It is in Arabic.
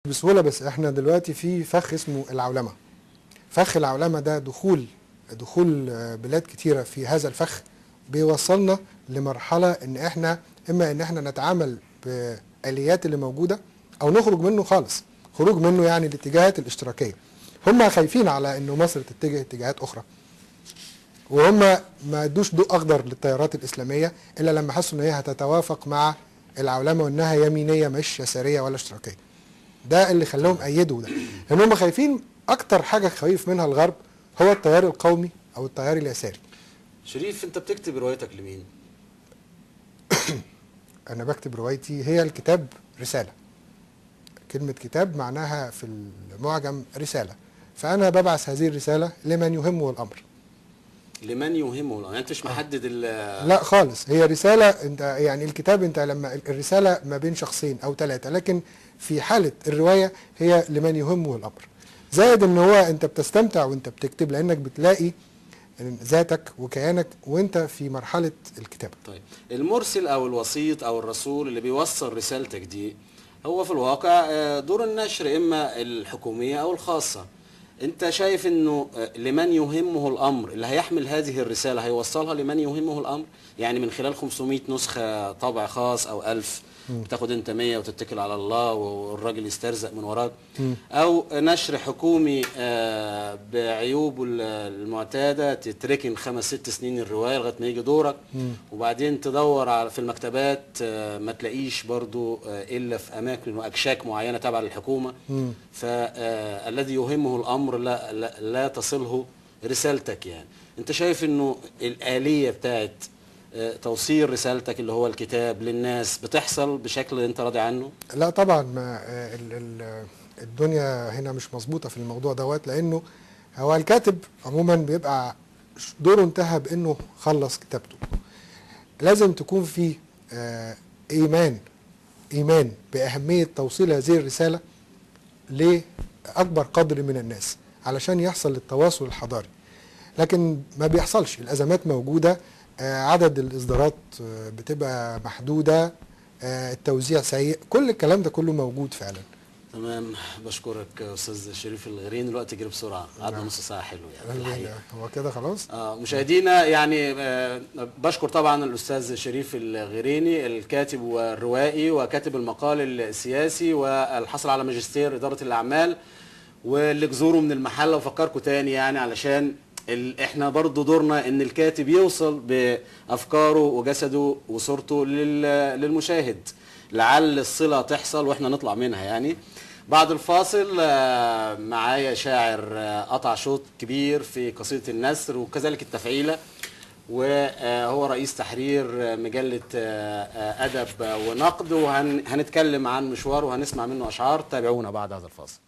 بسهولة، بس احنا دلوقتي في فخ اسمه العولمة. فخ العولمة ده دخول بلاد كتيرة في هذا الفخ بيوصلنا لمرحلة ان احنا اما ان احنا نتعامل بآليات اللي موجودة او نخرج منه خالص. خروج منه يعني الاتجاهات الاشتراكية. هم خايفين على انه مصر تتجه اتجاهات اخرى، وهم ما ادوش ضوء اخضر للتيارات الاسلامية الا لما حسوا ان هي هتتوافق مع العولمة وانها يمينية مش يسارية ولا اشتراكية. ده اللي خلاهم ايدوا ده، لان هم خايفين. اكتر حاجه خايف منها الغرب هو التيار القومي او التيار اليساري. شريف، انت بتكتب روايتك لمين؟ انا بكتب روايتي، هي الكتاب رساله. كلمه كتاب معناها في المعجم رساله، فانا ببعث هذه الرساله لمن يهمه الامر. لمن يهمه الامر، يعني انت مش محدد لا خالص، هي رساله. انت يعني الكتاب، انت لما الرساله ما بين شخصين او ثلاثه، لكن في حاله الروايه هي لمن يهمه الامر. زائد ان هو انت بتستمتع وانت بتكتب، لانك بتلاقي ذاتك وكيانك وانت في مرحله الكتابه. طيب، المرسل او الوسيط او الرسول اللي بيوصل رسالتك دي هو في الواقع دور النشر، اما الحكوميه او الخاصه. انت شايف انه لمن يهمه الامر اللي هيحمل هذه الرساله هيوصلها لمن يهمه الامر؟ يعني من خلال 500 نسخه طبع خاص او 1000 بتاخد انت 100 وتتكل على الله والراجل يسترزق من وراك، او نشر حكومي بعيوبه المعتاده تتركن 5-6 سنين الروايه لغايه ما يجي دورك، وبعدين تدور في المكتبات ما تلاقيش برضو الا في اماكن واكشاك معينه تابعه للحكومه، فالذي يهمه الامر لا تصله رسالتك. يعني انت شايف انه الآلية بتاعت توصيل رسالتك اللي هو الكتاب للناس بتحصل بشكل انت راضي عنه؟ لا طبعا، ما الدنيا هنا مش مظبوطه في الموضوع دوت، لانه هو الكاتب عموما بيبقى دوره انتهى بانه خلص كتابته. لازم تكون في ايمان باهميه توصيل هذه الرساله لاكبر قدر من الناس علشان يحصل التواصل الحضاري. لكن ما بيحصلش، الازمات موجوده، عدد الاصدارات بتبقى محدوده، التوزيع سيء، كل الكلام ده كله موجود فعلا. تمام، بشكرك استاذ شريف الغريني. الوقت جري بسرعه، قعدنا نص ساعه حلو يعني الحقيقه. هو كده خلاص. مشاهدينا، يعني بشكر طبعا الاستاذ شريف الغريني، الكاتب والروائي وكاتب المقال السياسي والحصل على ماجستير اداره الاعمال، واللي جذوره من المحله. وفكركم تاني يعني علشان احنا برضو دورنا ان الكاتب يوصل بافكاره وجسده وصورته للمشاهد، لعل الصلة تحصل واحنا نطلع منها. يعني بعد الفاصل معايا شاعر قطع شوط كبير في قصيدة النسر وكذلك التفعيلة، وهو رئيس تحرير مجلة أدب ونقد، وهنتكلم عن مشواره وهنسمع منه أشعار. تابعونا بعد هذا الفاصل.